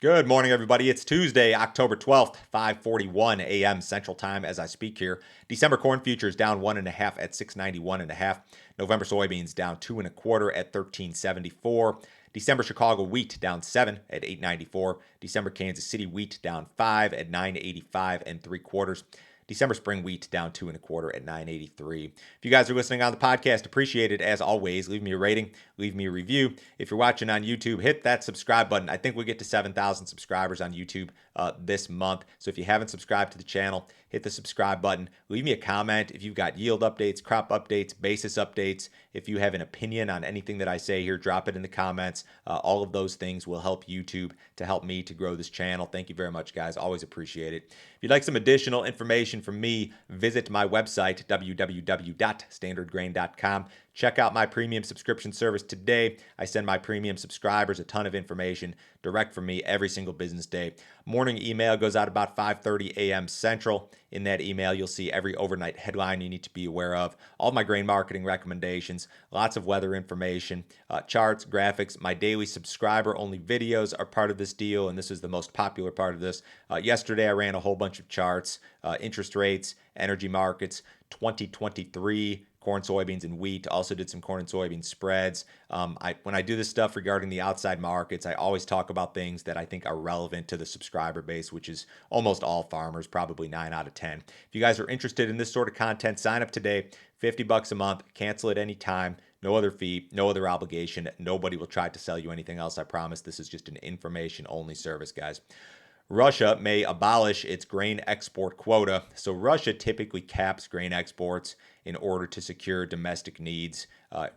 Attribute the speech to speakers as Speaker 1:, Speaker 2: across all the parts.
Speaker 1: Good morning, everybody. It's Tuesday, October 12th, 5:41 a.m. Central Time as I speak here. December corn futures down 1.5 at 691.5. November soybeans down 2.25 at 1374. December Chicago wheat down 7 at 894. December Kansas City wheat down 5 at 985 and 3/4. December spring wheat down 2.25 at 983. If you guys are listening on the podcast, appreciate it as always. Leave me a rating, leave me a review. If you're watching on YouTube, hit that subscribe button. I think we get to 7,000 subscribers on YouTube this month. So if you haven't subscribed to the channel, hit the subscribe button. Leave me a comment if you've got yield updates, crop updates, basis updates. If you have an opinion on anything that I say here, drop it in the comments. All of those things will help YouTube to help me to grow this channel. Thank you very much, guys. Always appreciate it. If you'd like some additional information from me, visit my website, www.standardgrain.com. Check out my premium subscription service today. I send my premium subscribers a ton of information direct from me every single business day. Morning email goes out about 5:30 a.m. Central. In that email, you'll see every overnight headline you need to be aware of, all my grain marketing recommendations, lots of weather information, charts, graphics. My daily subscriber-only videos are part of this deal, and this is the most popular part of this. Yesterday, I ran a whole bunch of charts, interest rates, energy markets, 2023, corn, soybeans, and wheat. Also did some corn and soybean spreads. When I do this stuff regarding the outside markets, I always talk about things that I think are relevant to the subscriber base, which is almost all farmers, probably 9 out of 10. If you guys are interested in this sort of content, sign up today. $50 a month. Cancel at any time. No other fee, no other obligation. Nobody will try to sell you anything else. I promise. This is just an information-only service, guys. Russia may abolish its grain export quota. So Russia typically caps grain exports in order to secure domestic needs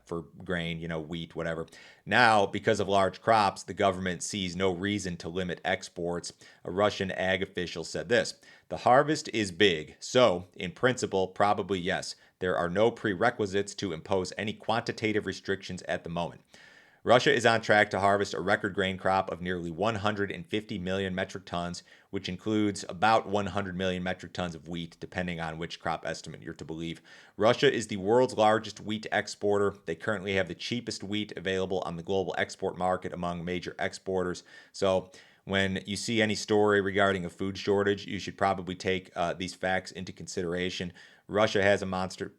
Speaker 1: for grain, wheat, whatever. Now, because of large crops, the government sees no reason to limit exports. A Russian ag official said this: "The harvest is big, so in principle, probably yes. There are no prerequisites to impose any quantitative restrictions at the moment." Russia is on track to harvest a record grain crop of nearly 150 million metric tons, which includes about 100 million metric tons of wheat, depending on which crop estimate you're to believe. Russia is the world's largest wheat exporter. They currently have the cheapest wheat available on the global export market among major exporters. So when you see any story regarding a food shortage, you should probably take these facts into consideration. Russia has a monster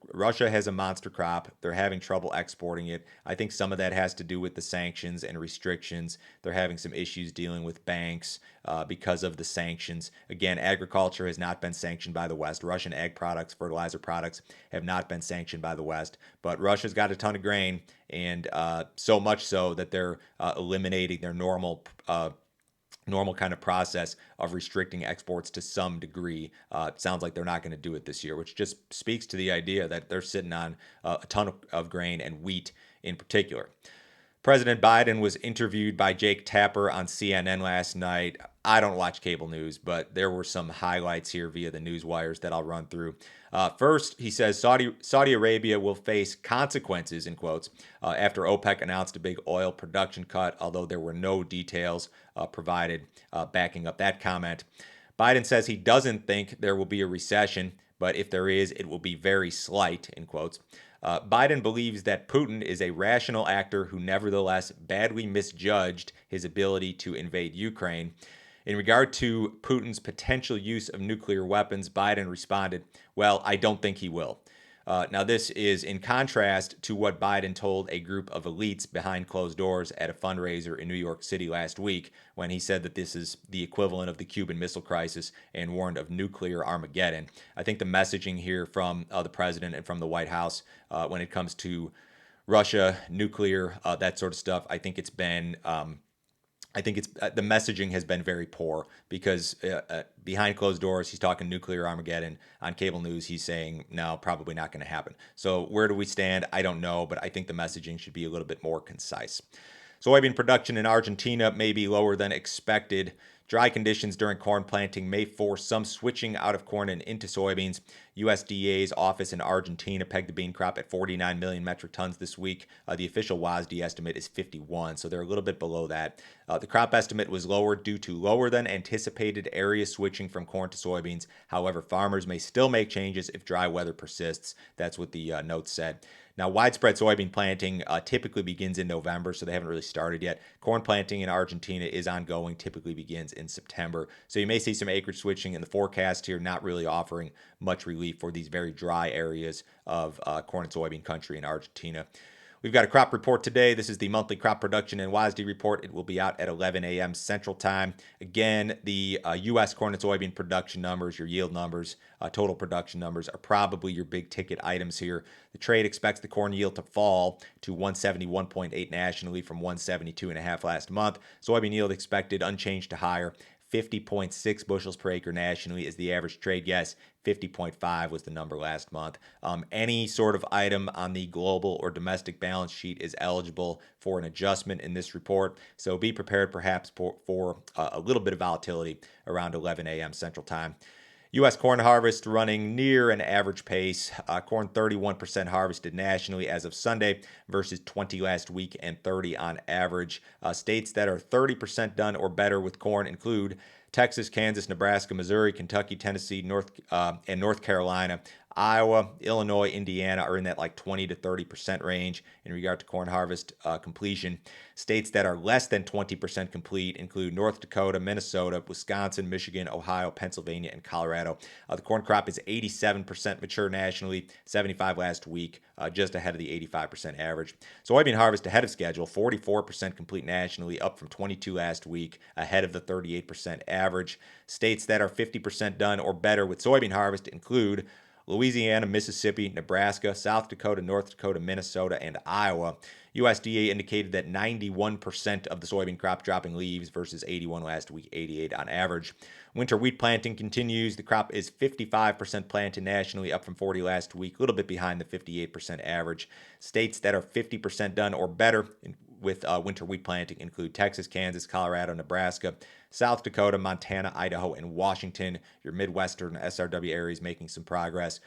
Speaker 1: crop. They're having trouble exporting it. I think some of that has to do with the sanctions and restrictions. They're having some issues dealing with banks because of the sanctions. Again, agriculture has not been sanctioned by the West. Russian ag products, fertilizer products have not been sanctioned by the West. But Russia's got a ton of grain, and so much so that they're eliminating their normal kind of process of restricting exports to some degree. It sounds like they're not going to do it this year, which just speaks to the idea that they're sitting on a ton of grain and wheat in particular. President Biden was interviewed by Jake Tapper on CNN last night. I don't watch cable news, but there were some highlights here via the news wires that I'll run through. First, he says Saudi Arabia will face consequences, in quotes, after OPEC announced a big oil production cut, although there were no details provided backing up that comment. Biden says he doesn't think there will be a recession, but if there is, it will be very slight, in quotes. Biden believes that Putin is a rational actor who nevertheless badly misjudged his ability to invade Ukraine. In regard to Putin's potential use of nuclear weapons, Biden responded, "Well, I don't think he will." Now, this is in contrast to what Biden told a group of elites behind closed doors at a fundraiser in New York City last week, when he said that this is the equivalent of the Cuban Missile Crisis and warned of nuclear Armageddon. I think the messaging here from the president and from the White House when it comes to Russia, nuclear, that sort of stuff, I think the messaging has been very poor because behind closed doors, he's talking nuclear Armageddon. On cable news, he's saying, no, probably not going to happen. So where do we stand? I don't know, but I think the messaging should be a little bit more concise. Soybean production in Argentina may be lower than expected. Dry conditions during corn planting may force some switching out of corn and into soybeans. USDA's office in Argentina pegged the bean crop at 49 million metric tons this week. The official WASDE estimate is 51, so they're a little bit below that. The crop estimate was lower due to lower than anticipated area switching from corn to soybeans. However, farmers may still make changes if dry weather persists. That's what the note said. Now, widespread soybean planting typically begins in November, so they haven't really started yet. Corn planting in Argentina is ongoing, typically begins in September. So you may see some acreage switching in the forecast here, not really offering much relief for these very dry areas of corn and soybean country in Argentina. We've got a crop report today. This is the monthly crop production and WASDE report. It will be out at 11 a.m. Central Time. Again, the U.S. corn and soybean production numbers, your yield numbers, total production numbers are probably your big ticket items here. The trade expects the corn yield to fall to 171.8 nationally from 172.5 last month. Soybean yield expected unchanged to higher. 50.6 bushels per acre nationally is the average trade guess. 50.5 was the number last month. Any sort of item on the global or domestic balance sheet is eligible for an adjustment in this report. So be prepared perhaps for a little bit of volatility around 11 a.m. Central Time. U.S. corn harvest running near an average pace. Corn 31% harvested nationally as of Sunday versus 20 last week and 30 on average. States that are 30% done or better with corn include Texas, Kansas, Nebraska, Missouri, Kentucky, Tennessee, and North Carolina. Iowa, Illinois, Indiana are in that like 20 to 30% range in regard to corn harvest completion. States that are less than 20% complete include North Dakota, Minnesota, Wisconsin, Michigan, Ohio, Pennsylvania, and Colorado. The corn crop is 87% mature nationally, 75 last week, just ahead of the 85% average. Soybean harvest ahead of schedule, 44% complete nationally, up from 22 last week, ahead of the 38% average. States that are 50% done or better with soybean harvest include Louisiana, Mississippi, Nebraska, South Dakota, North Dakota, Minnesota, and Iowa. USDA indicated that 91% of the soybean crop dropping leaves versus 81 last week, 88 on average. Winter wheat planting continues. The crop is 55% planted nationally, up from 40 last week, a little bit behind the 58% average. States that are 50% done or better with winter wheat planting include Texas, Kansas, Colorado, Nebraska, South Dakota, Montana, Idaho, and Washington. Your Midwestern SRW areas making some progress.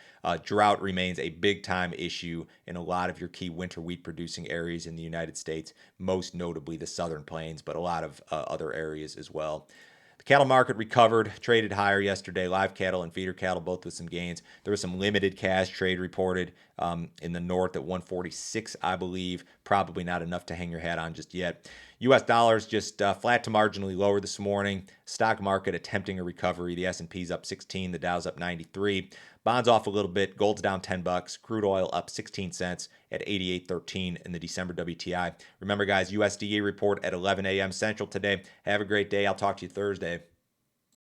Speaker 1: Drought remains a big-time issue in a lot of your key winter wheat producing areas in the United States, most notably the Southern Plains, but a lot of other areas as well. The cattle market recovered, traded higher yesterday. Live cattle and feeder cattle both with some gains. There was some limited cash trade reported in the north at 146, I believe. Probably not enough to hang your hat on just yet. U.S. dollars just flat to marginally lower this morning. Stock market attempting a recovery. The S&P's up 16, the Dow's up 93. Bonds off a little bit. Gold's down $10. Crude oil up 16 cents at 88.13 in the December WTI. Remember, guys, USDA report at 11 a.m. Central today. Have a great day. I'll talk to you Thursday.